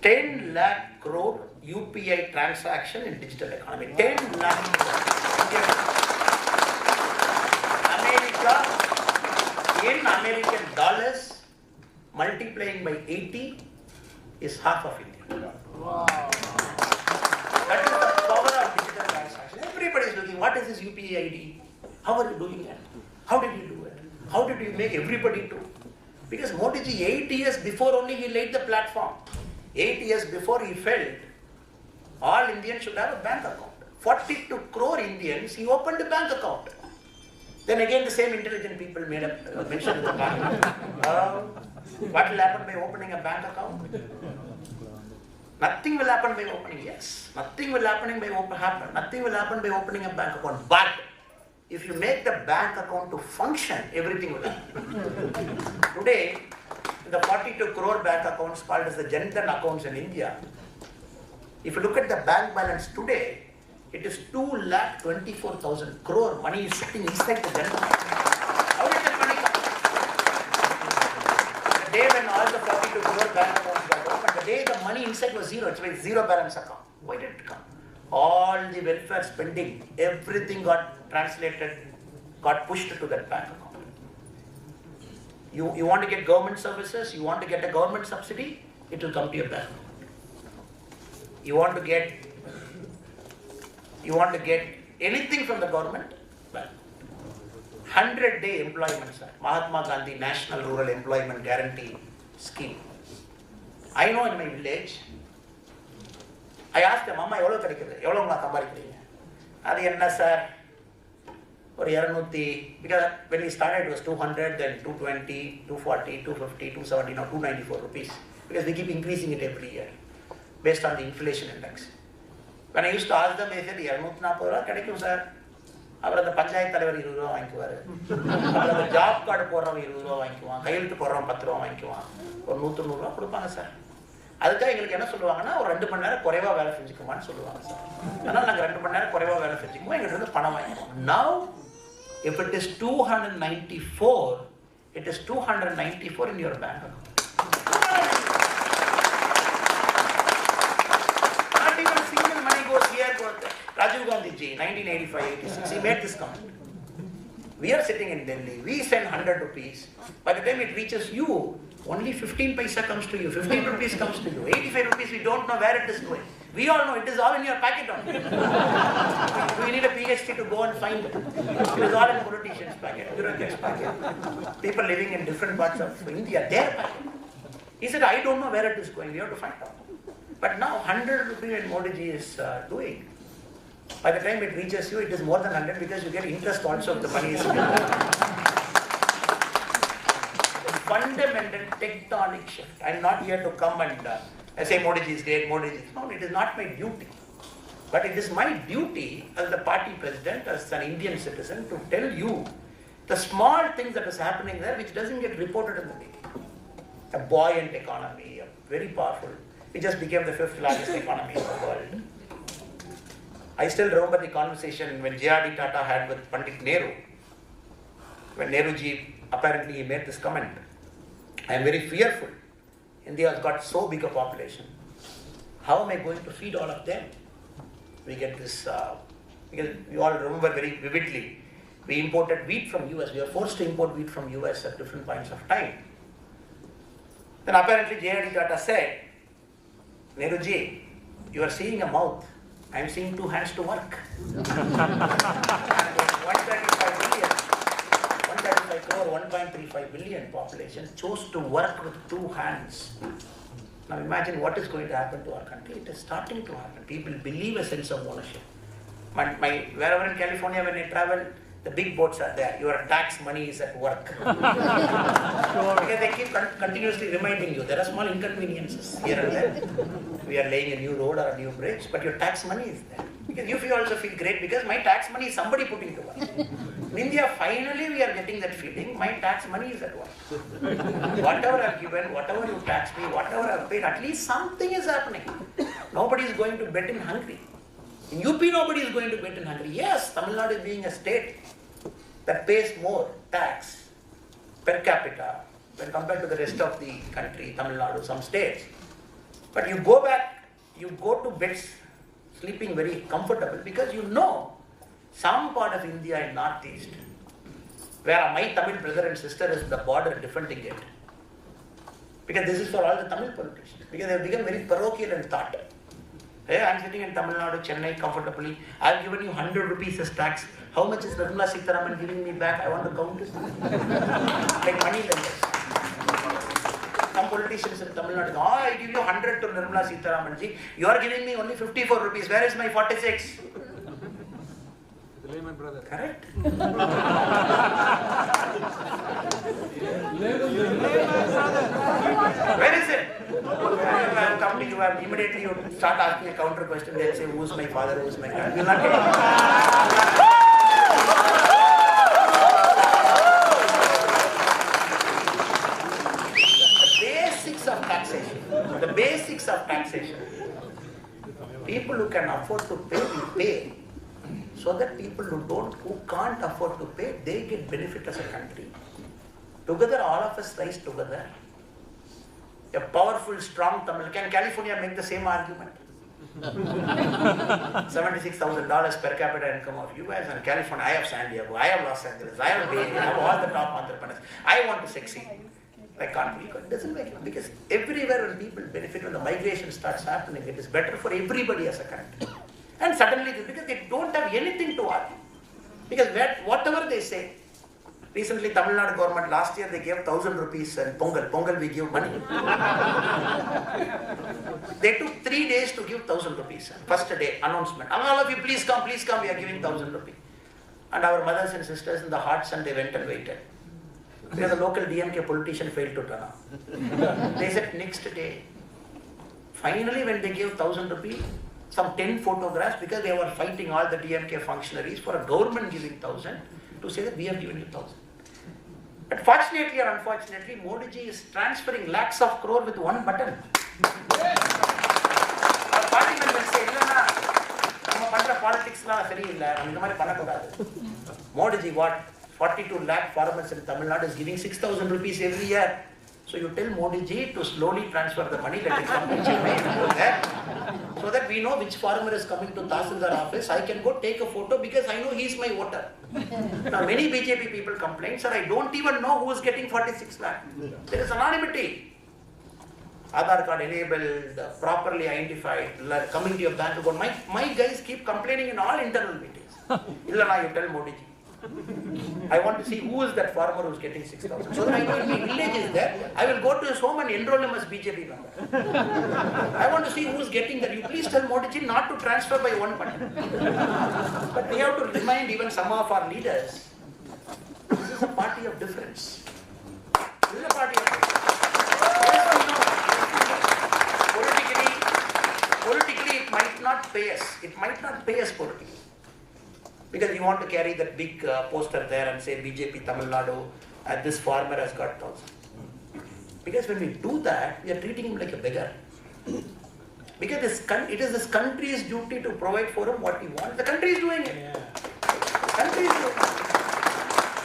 10 lakh crore UPI transaction in digital economy. 10 lakh crore. America, in American dollars, multiplying by 80 is half of India. Wow. That is the power of digital transaction. Everybody is looking, what is this UPI ID? How are you doing it? How did you do it? How did you make everybody do? Because Modi ji, 8 years before only he laid the platform. 8 years before he felt all Indians should have a bank account. 42 crore Indians, he opened a bank account. Then again the same intelligent people made a mention in the parliament. What will happen by opening a bank account? Nothing will happen by opening, yes. Nothing will happen by opening a bank account. But if you make the bank account to function, everything will happen. Today, the 42 crore bank accounts called as the Jan Dhan accounts in India, if you look at the bank balance today, it is 2,24,000 crore. Money is sitting inside the Jan Dhan. How did that money come? The day when all the 42 crore bank accounts got opened, the day the money inside was zero, it's like zero balance account. Why did it come? All the welfare spending, everything got translated, got pushed to that bank account. You want to get government services, you want to get a government subsidy, it will come to your bank. You want to get anything from the government, well, 100-day employment, sir. Mahatma Gandhi National Rural Employment Guarantee Scheme. I know in my village, I asked them, Mama, எவ்வளவு கிடைக்குது? எவ்வளவு நான் சம்பாதிக்கிறீங்க? அது என்ன sir? ஒரு 200, because when we started it was 200, then 220, 240, 250, 270, now 294 rupees. Because we keep increasing it every year based on the inflation index. When I used to ask them, they said, 240 ரூபாய் கிடைக்கும் sir. அப்புறம் அந்த பஞ்சாயத்து தலைவர் 20 ரூபாய் வாங்கிக்குவாரு. அப்புறம் அந்த job card போடுறவங்க 20 ரூபாய் வாங்கிக்குவான். கையெழுத்து போடுறவங்க 10 ரூபாய் வாங்கிக்குவான். ஒரு 190 ரூபாய் கொடுப்பாங்க சார். அதுக்காக எங்களுக்கு என்ன சொல்லுவாங்கன்னா ஒரு 2 மணி நேரம் குறைவா வேலை செஞ்சுக்குமான்னு சொல்லுவாங்க சார். அதனால நாங்கள் 2 மணி நேரம் குறைவா வேலை செஞ்சுக்குவோம், எங்களுக்கு வந்து பணம் வாங்கிக்குவோம். Now, if it is 294, it is 294 in your bank account. Not even a single money goes here. Rajiv Gandhi ji, 1985-86, he made this comment. We are sitting in Delhi, we send 100 rupees. By the time it reaches you, only 15 paisa comes to you, 15 rupees comes to you, 85 rupees, we don't know where it is going. We all know it is all in your packet only. Do you need a PhD to go and find it? It is all in politicians' packet, bureaucrats' packet. People living in different parts of India, their packet. He said, I don't know where it is going, we have to find out. But now 100 rupees and Modi ji is doing. By the time it reaches you, it is more than 100 because you get interest also if the money is fundamental tectonic shift. I am not here to come and say Modi ji is great, Modi ji is... No, it is not my duty. But it is my duty as the party president, as an Indian citizen, to tell you the small things that is happening there which doesn't get reported in the media. A buoyant economy, very powerful. We just became the 5th largest economy in the world. I still remember the conversation when J.R.D. Tata had with Pandit Nehru. When Nehru ji, apparently he made this comment. I am very fearful. India has got so big a population. How am I going to feed all of them? We get this, because we all remember very vividly, we imported wheat from US. We were forced to import wheat from US at different points of time. Then apparently J.R.D. Tata said, Nehru ji, you are seeing a mouth. I am seeing 2 hands to work. 135 billion, 135 crore, 1.35 billion population chose to work with 2 hands. Now imagine what is going to happen to our country. It is starting to happen. People believe a sense of ownership. Wherever in California when I travel, the big boats are there. Your tax money is at work. Because they keep continuously reminding you, there are small inconveniences here and there. We are laying a new road or a new bridge, but your tax money is there. Because you also feel great because my tax money is somebody putting to work. In India, finally we are getting that feeling, my tax money is at work. Whatever I have given, whatever you tax me, whatever I have paid, at least something is happening. Nobody is going to bed in hungry. In UP, nobody is going to bed in hungry. Yes, Tamil Nadu is being a state that pays more tax per capita when compared to the rest of the country, Tamil Nadu, some states. But you go back, you go to bed sleeping very comfortable because you know some part of India in Northeast, where my Tamil brother and sister is the border defending it. Because this is for all the Tamil politicians. Because they have become very parochial in thought. Hey, I am sitting in Tamil Nadu, Chennai comfortably. I have given you 100 rupees as tax. How much is Nirmala Sitaraman giving me back? I want to count it. Like money lenders. Some politicians in Tamil Nadu, I give you 100 to Nirmala Sitaraman ji. You are giving me only 54 rupees. Where is my 46? The layman brother. Correct? immediately you start asking a counter question, they'll say, who's my father, who's my God? You'll not get it. The basics of taxation. People who can afford to pay, will pay. So that people who can't afford to pay, they get benefit as a country. Together, all of us rise together. A powerful, strong Tamil. Can California make the same argument? $76,000 per capita income of US and California. I have San Diego, I have Los Angeles, I have Bay Area, I have all the top entrepreneurs. I want to succeed. I can't believe it. It doesn't make it. Because everywhere when people benefit, when the migration starts happening, it is better for everybody as a country. And suddenly, because they don't have anything to argue. Because whatever they say, recently Tamil Nadu government, last year they gave 1,000 rupees and Pongal we give money. They took 3 days to give 1,000 rupees. First day, announcement. All of you please come, we are giving 1,000 rupees. And our mothers and sisters in the hot sun, they went and waited. Because the local DMK politician failed to turn up. They said next day. Finally, when they gave 1,000 rupees, some 10 photographs, because they were fighting all the DMK functionaries for a government giving 1,000, to say that we have given you 1,000. But fortunately or unfortunately, Modi ji is transferring lakhs of crore with one button. Our party members say, politics Modi ji got 42 lakh farmers in Tamil Nadu is giving 6,000 rupees every year. So you tell Modi ji to slowly transfer the money, let it come to Chennai and go there. So that we know which farmer is coming to Tahsildar office. I can go take a photo because I know he is my voter. Now many BJP people complain, sir, I don't even know who is getting 46 lakh. There is anonymity. Aadhaar card enabled, properly identified, coming to your bank account. My guys keep complaining in all internal meetings. Illana, you tell Modi ji. I want to see who is that farmer who is getting 6,000. So that I know if my village is there, I will go to his home and enroll him as BJP member. I want to see who is getting that. You please tell Modi ji not to transfer by one button. But we have to remind even some of our leaders, this is a party of difference. This is a party of difference. Yes, I know. Politically it might not pay us. It might not pay us politically. Because you want to carry that big poster there and say BJP Tamil Nadu, this farmer has got 1,000. Because when we do that, we are treating him like a beggar. Because it is this country's duty to provide for him what he wants. The country is doing it. Yeah. The country is doing it.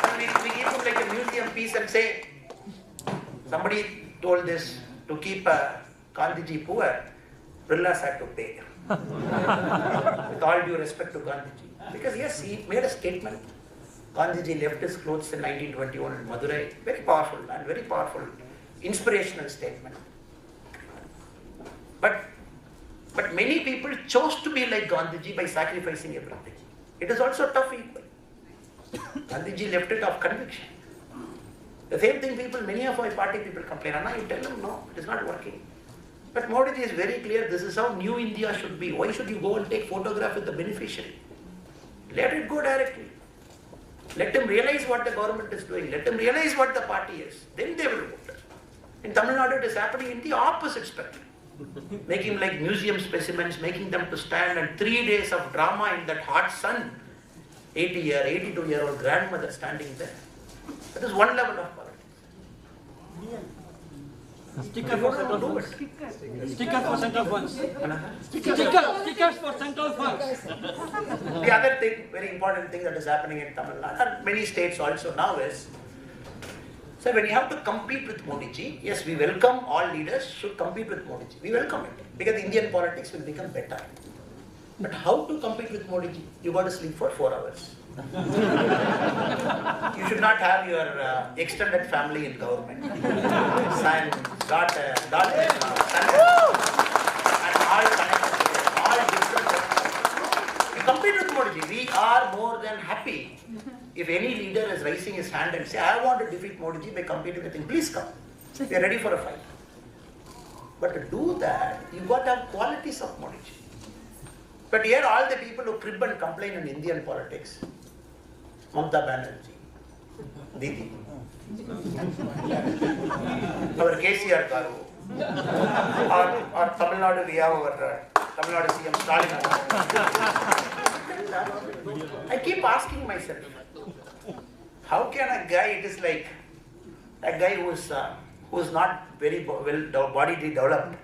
And we give him like a museum piece and say, somebody told this, to keep Gandhiji poor, Birlas had to pay. With all due respect to Gandhiji. Because yes, he made a statement. Gandhiji left his clothes in 1921 in Madurai. Very powerful and very powerful, inspirational statement. But many people chose to be like Gandhiji by sacrificing everything. It is also tough equal. Gandhiji left it of conviction. The same thing many of my party people complain. Anna, you tell them, no, it is not working. But Modi ji is very clear, this is how new India should be. Why should you go and take photograph with the beneficiary? Let it go directly. Let them realize what the government is doing. Let them realize what the party is. Then they will vote. In Tamil Nadu, it is happening in the opposite spectrum. Making like museum specimens, making them to stand, and 3 days of drama in that hot sun. 82-year-old grandmother standing there. That is one level of politics. Sticker for central funds. Sticker for central funds. Stickers for central funds. The other thing, very important thing that is happening in Tamil Nadu, and many states also now is, so when you have to compete with Modi ji, yes, we welcome all leaders should compete with Modi ji. We welcome it because Indian politics will become better. But how to compete with Modi ji? You got to sleep for 4 hours. You should not have your extended family in government. Son, daughter, son, and all connected, all different. You compete with Modi ji. We are more than happy if any leader is raising his hand and say, I want to defeat Modi ji by competing with him. Please come. We are ready for a fight. But to do that, you got to have qualities of Modi ji. But here all the people who crib and complain in Indian politics, Mamata Banerjee, Didi, our KCR Garu, or Tamil Nadu, we have our Tamil Nadu CM Stalin. I keep asking myself, how can a guy, it is like a guy who's not very well body developed,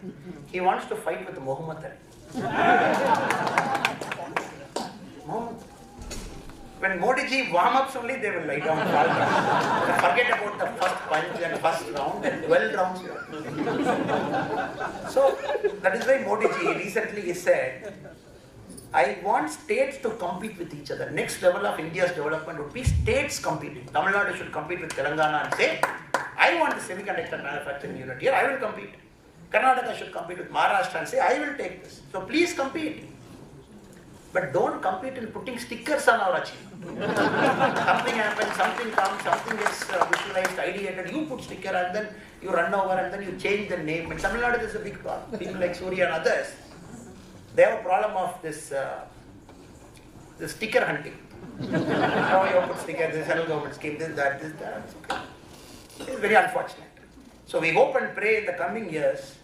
he wants to fight with Muhammad Ali. When Modi ji warm ups only, they will lie down, fall down. Forget about the first punch and first round and 12 rounds. So that is why Modi ji recently said, I want states to compete with each other. Next level of India's development would be states competing. Tamil Nadu should compete with Telangana and say, I want the semiconductor manufacturing unit here, I will compete. Karnataka should compete with Maharashtra and say, I will take this. So please compete. But don't compete in putting stickers on our achievement. Something happens, something comes, something gets visualized, ideated, you put sticker and then you run over and then you change the name. In Tamil Nadu, this is a big problem. People like Sree and others, they have a problem of this sticker hunting. Now you put sticker, this central government scheme, this, that. It's very unfortunate. So we hope and pray in the coming years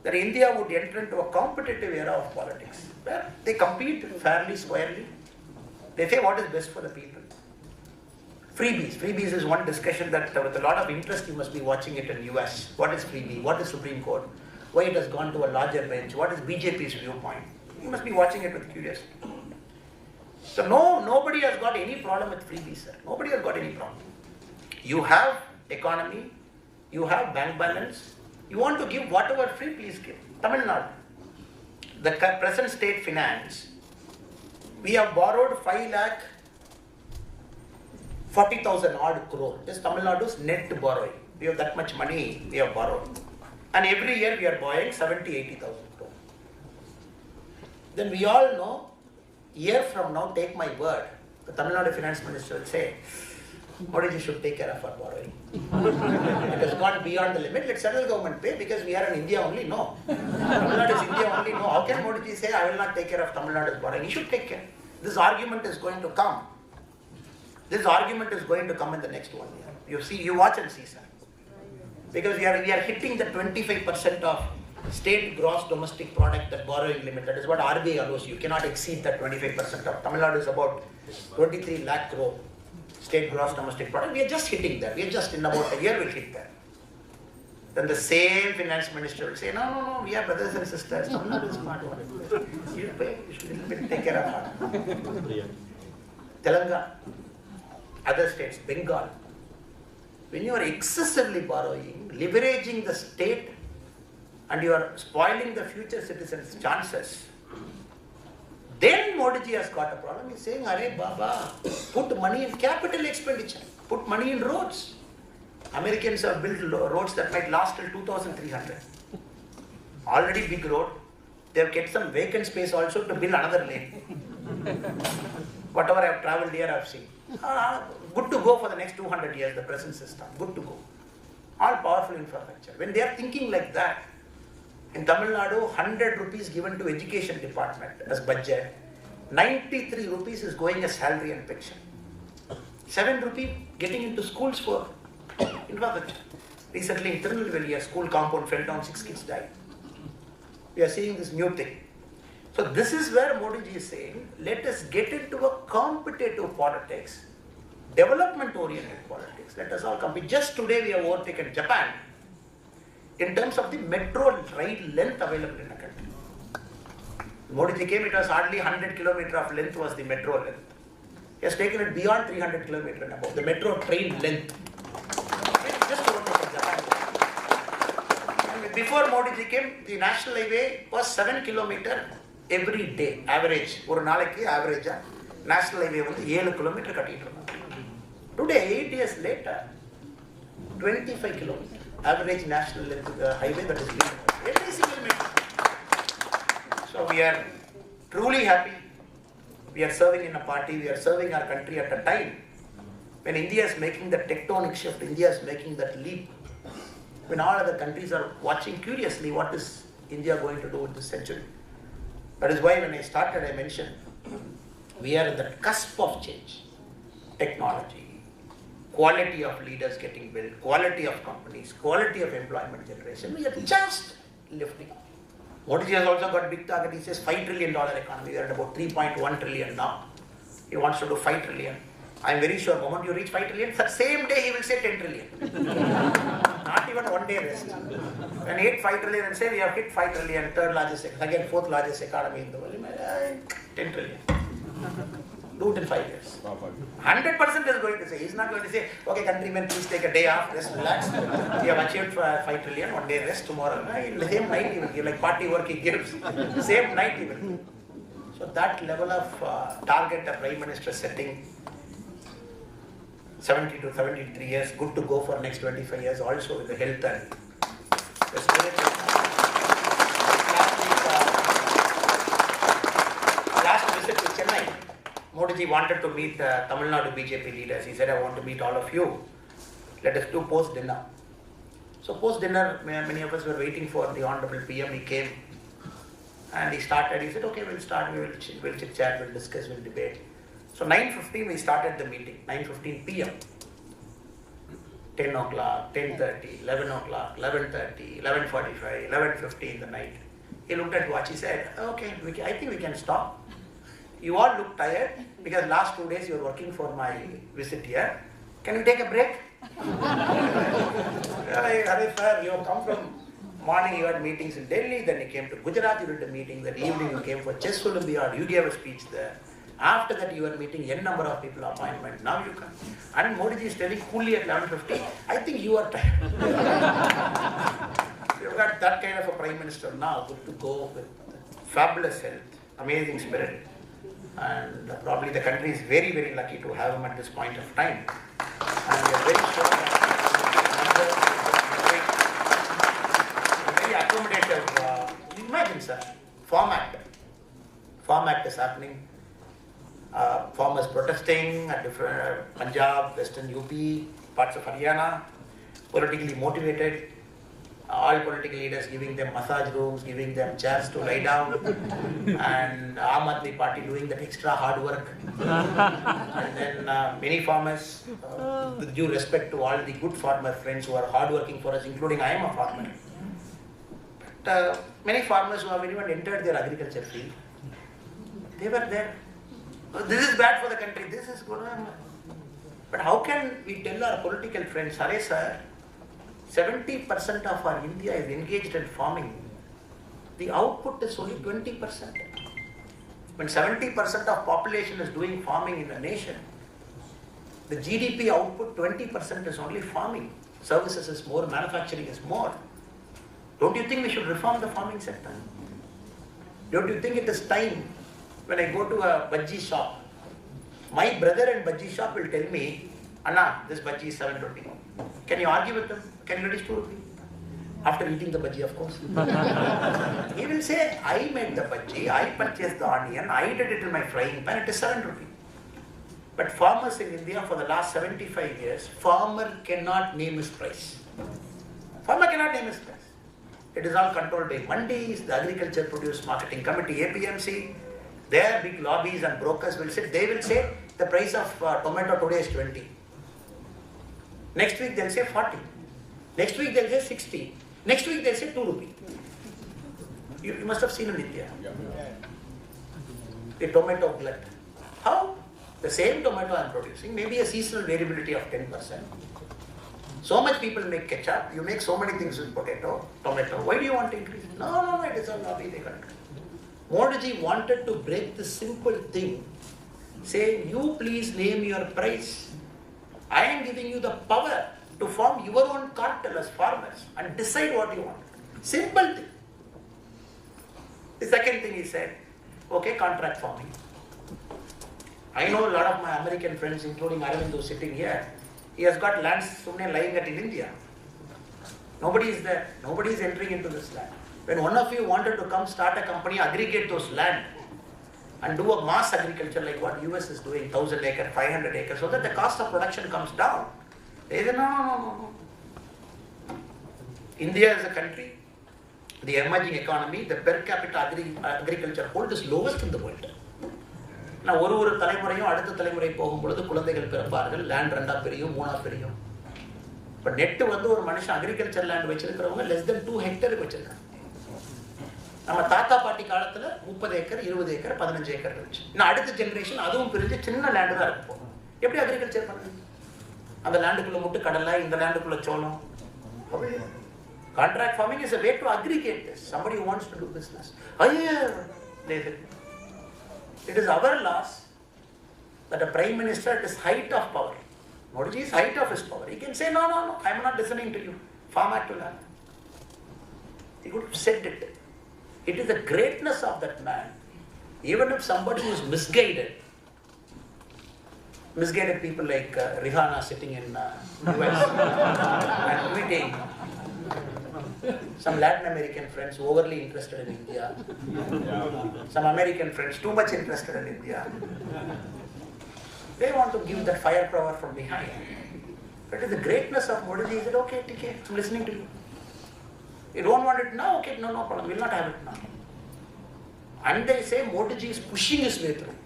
that India would enter into a competitive era of politics, where they compete fairly, squarely. They say what is best for the people. Freebies. Freebies is one discussion that with a lot of interest you must be watching it in US. What is freebie? What is Supreme Court? Why it has gone to a larger bench? What is BJP's viewpoint? You must be watching it with curiosity. So nobody has got any problem with freebies, sir. Nobody has got any problem. You have economy, you have bank balance, you want to give whatever free, please give. Tamil Nadu, the present state finance, we have borrowed 5,40,000 odd crore. This is Tamil Nadu's net borrowing. We have that much money we have borrowed. And every year we are borrowing 70,000-80,000 crore. Then we all know, year from now, take my word, the Tamil Nadu finance minister will say, Modi ji should take care of our borrowing. It has gone beyond the limit. Let central government pay because we are in India only. No. Tamil Nadu is India only. No. How can Modi ji say, I will not take care of Tamil Nadu's borrowing? He should take care. This argument is going to come. This argument is going to come in the next 1 year. You see, you watch and see, sir. Because we are hitting the 25% of state gross domestic product, that borrowing limit. That is what RBI allows you. You cannot exceed that 25% of. Tamil Nadu is about 23 lakh crore. State gross domestic product, we are just hitting that. We are just in about a year we'll hit that. Then the same finance minister will say, no, we are brothers and sisters. Tamil Nadu is smart one. You pay, you should take care of that. Telangana, other states, Bengal. When you are excessively borrowing, leveraging the state, and you are spoiling the future citizens' chances, then Modi ji has got a problem. He's saying, Arey Baba, put money in capital expenditure, put money in roads. Americans have built roads that might last till 2,300. Already big road. They have kept some vacant space also to build another lane. Whatever I have travelled here, I have seen. Good to go for the next 200 years, the present system. Good to go. All powerful infrastructure. When they are thinking like that, in Tamil Nadu, 100 rupees given to education department as budget, 93 rupees is going as salary and pension. 7 rupees getting into schools for infrastructure. Recently in Tirunelveli, a school compound fell down, 6 kids died. We are seeing this new thing. So this is where Modi ji is saying, let us get into a competitive politics, development-oriented politics. Let us all compete. Just today we have overtaken Japan in terms of the metro ride length available in the country. Modi ji came, it was hardly 100 km of length was the metro length. He has taken it beyond 300 km and above, the metro train length. Just overtaken Japan. And before Modi ji came, the national highway was 7 km every day, average. One nalaki average, national highway was 7 km kattitu. Today, 8 years later, 25 km. Average national highway that is being every single meter. So we are truly happy. We are serving in a party, we are serving our country at a time when India is making the tectonic shift, India is making that leap. When all other countries are watching curiously what is India going to do with this century. That is why when I started, I mentioned we are at the cusp of change. Technology, quality of leaders getting built, quality of companies, quality of employment generation. We are just lifting up. Modi has also got big target. He says $5 trillion economy. We are at about 3.1 trillion now. He wants to do 5 trillion. I am very sure the moment you reach 5 trillion, that same day he will say 10 trillion. Not even one day rest. When he hit 5 trillion and say we have hit 5 trillion, third largest, again fourth largest economy in the world, 10 trillion. Do it in 5 years. 100% is going to say. He's not going to say, okay, countrymen, please take a day off, rest, relax. We have achieved 5 trillion, one day rest, tomorrow. The same night he will give, like party work he gives. Same night he will give. So that level of target the Prime Minister setting, 70 to 73 years, good to go for next 25 years, also with the health and the spirit. Last visit to Chennai, Modi ji wanted to meet Tamil Nadu BJP leaders. He said, I want to meet all of you. Let us do post-dinner. So post-dinner, many of us were waiting for the Honorable PM. He came and he started. He said, okay, we'll start. We'll chit-chat, we'll discuss, we'll debate. So 9:15 we started the meeting, 9:15 PM. 10 o'clock, 10:30, 11 o'clock, 11:30, 11:45, 11:50 in the night. He looked at watch, he said, okay, I think we can stop. You all look tired because last 2 days you were working for my visit here. Can we take a break? Hare sir, you have come from morning, you had meetings in Delhi, then you came to Gujarat, you did a meeting, then evening you came for Chess Olympiad, you gave a speech there. After that you were meeting n number of people appointment, now you come. And Modi ji is telling coolly at 11:50, I think you are tired. You've got that kind of a Prime Minister now, good to go with fabulous health, amazing spirit. And probably the country is very, very lucky to have him at this point of time. And we are very sure that very accommodative, imagine sir, Farm Act is happening. Farmers protesting at different Punjab, Western UP, parts of Haryana, politically motivated. All political leaders giving them massage rooms, giving them chairs to lie down, and Aam Aadmi Party doing that extra hard work. And then many farmers, with due respect to all the good farmer friends who are hard working for us, including I am a farmer. But many farmers who have even entered their agriculture field, they were there. This is bad for the country, this is good. But how can we tell our political friends, Hare sir, 70% of our India is engaged in farming. The output is only 20%. When 70% of population is doing farming in the nation, the GDP output 20% is only farming. Services is more, manufacturing is more. Don't you think we should reform the farming sector? Don't you think it is time when I go to a bhaji shop, my brother in bhaji shop will tell me, Anna, this bhaji is 7 rupee. Can you argue with him? Can you reduce 2 rupee? After eating the bhaji, of course. He will say, I made the bhaji, I purchased the onion, I did it in my frying pan, it is 7 rupee. But farmers in India for the last 75 years, farmer cannot name his price. Farmer cannot name his price. It is all controlled by mandis, the Agriculture Produce Marketing Committee, APMC. Their big lobbies and brokers will sit, they will say the price of tomato today is 20. Next week they'll say 40. Next week they'll say 60. Next week they'll say 2 rupee. You must have seen in India. The tomato glut. How? The same tomato I'm producing, maybe a seasonal variability of 10%. So much people make ketchup, you make so many things with tomato. Why do you want to increase it? No, it is a lobby, they can't. Modi ji wanted to break this simple thing, saying, you please name your price. I am giving you the power to form your own cartel as farmers and decide what you want. Simple thing. The second thing he said, okay, contract farming. I know a lot of my American friends, including Arvind, who's sitting here, he has got lands lying at in India. Nobody is there. Nobody is entering into this land. When one of you wanted to come start a company, aggregate those land and do a mass agriculture like what US is doing, 1,000 acre, 500 acres, so that the cost of production comes down. They say, no. India is a country, the emerging economy, the per capita agriculture hold is lowest in the world. நான் ஒரு தலைமுறையும் அடுத்த தலைமுறை போகும்பொழுது குழந்தைகள் பிறப்பார்கள், land 2ஆ பிரியும், 3ஆ பிரியும். இப்போ நெட்டு வந்து ஒரு மனுஷன் அக்ரிகல்ச்சர் லேண்ட் வச்சிருக்கிறவங்க less than 2 ஹெக்டருக்கு வச்சிருக்காங்க. நம்ம தாத்தா பாட்டி காலத்துல 30 ஏக்கர், 20 ஏக்கர், 15 ஏக்கர் இருந்துச்சு. இன்னும் அடுத்த ஜெனரேஷன் அதுவும் பிரிஞ்சு சின்ன லேண்டு தான் இருக்கும். எப்படி அக்ரிகல்ச்சர் பண்ணுறது? அந்த லேண்டுக்குள்ள முட்டு கடலை, இந்த லேண்டுக்குள்ள சோளம். Contract farming is a way to aggregate this. Somebody who wants to do business. It is our loss that a prime minister at his height of power, Modi is height of his power, he can say, no, I am not listening to you. Farm Act will happen. He could have said it. It is the greatness of that man. Even if somebody who is misguided people like Rihanna sitting in US and tweeting, some Latin American friends overly interested in India, some American friends too much interested in India. They want to give that firepower from behind. But it is the greatness of Modi. He said, okay, TK, I'm listening to you. You don't want it now? Okay, no problem. We'll not have it now. And they say Modi ji is pushing his way through.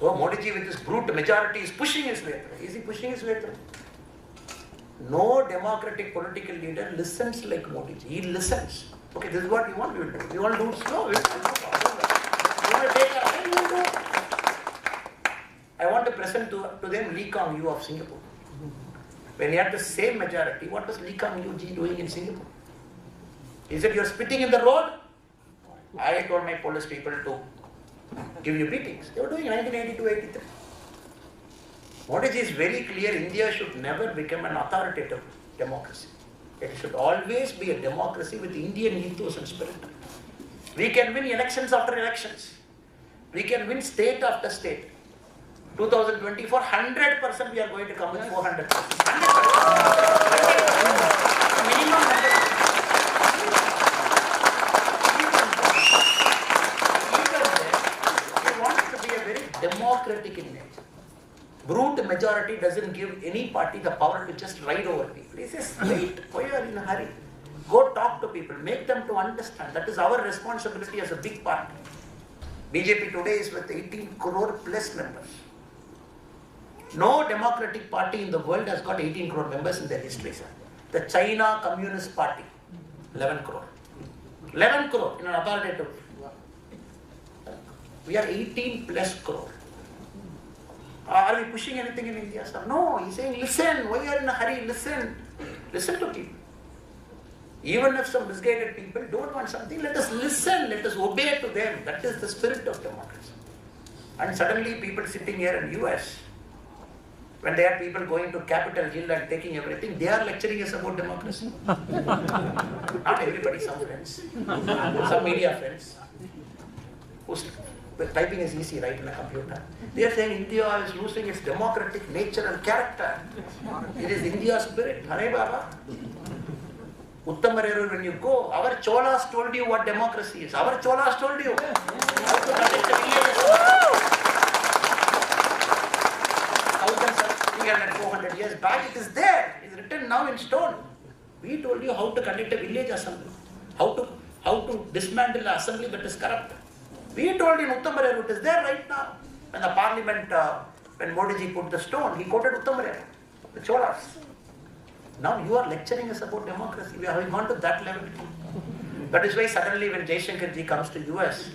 Oh, Modi ji with his brute majority is pushing his way through. Is he pushing his way through? No democratic political leader listens like Modi ji. He listens. Okay, this is what we want. We will do. We want to do it slow. We will take our time. We will do it. I want to present to them Lee Kuan Yew of Singapore. When he had the same majority, what was Lee Kuan Yew ji doing in Singapore? He said, "You are spitting in the road." I told my police people to give you beatings. They were doing 1982-83. Modi ji is very clear, India should never become an authoritative democracy. It should always be a democracy with Indian ethos and spirit. We can win elections after elections. We can win state after state. 2024, 100% we are going to come with 400%. 100%. Minimum 100%. Democratic in nature. Brute majority doesn't give any party the power to just ride over people. He says, wait, why are you in a hurry? Go talk to people, make them to understand. That is our responsibility as a big party. BJP today is with 18 crore plus members. No democratic party in the world has got 18 crore members in their history, sir. The China Communist Party, 11 crore. 11 crore in an authoritative. We are 18 plus crore. Are we pushing anything in India, sir? No, he's saying, listen, why are you in a hurry? Listen. Listen to people. Even if some misguided people don't want something, let us listen, let us obey to them. That is the spirit of democracy. And suddenly people sitting here in US, when they are people going to Capitol Hill and taking everything, they are lecturing us about democracy. Not everybody, some friends, some media friends, who's typing is easy, right, in a computer. They are saying India is losing its democratic nature and character. It is India's spirit. Hare Baba. Uttamareru, when you go, our Cholas told you what democracy is. Our Cholas told you how to conduct a village. 300, 400 years back, it is there. It is written now in stone. We told you how to conduct a village assembly. How to dismantle an assembly that is corrupt. We told in Uttamareru, it is there right now. When the parliament, when Modi ji put the stone, he quoted Uttamareru, the Cholas. Now you are lecturing us about democracy. We have gone to that level. That is why suddenly when Jaishankar ji comes to US,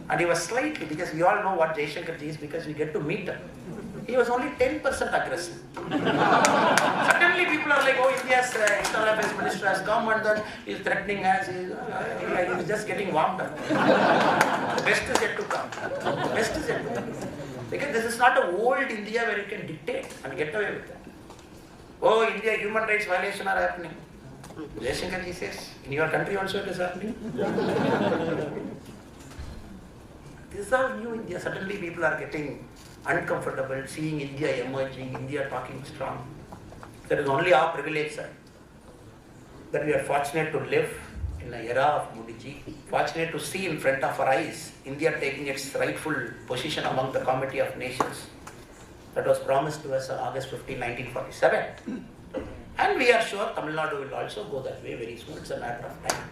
and he was slightly, because we all know what Jaishankar ji is because we get to meet him. He was only 10% aggressive. Suddenly people are like, oh, India's external affairs minister has come and then he is threatening us. He is just getting warmed up. The best is yet to come. The best is yet to come. Because this is not an old India where you can dictate and get away with that. Oh, India, human rights violations are happening. Jaishankar ji says, in your country also it is happening. This is our new India. Suddenly people are getting uncomfortable, seeing India emerging, India talking strong. That is only our privilege, sir. That we are fortunate to live in an era of Modi ji, fortunate to see in front of our eyes India taking its rightful position among the Committee of Nations that was promised to us on August 15, 1947. And we are sure Tamil Nadu will also go that way very soon. It's a matter of time.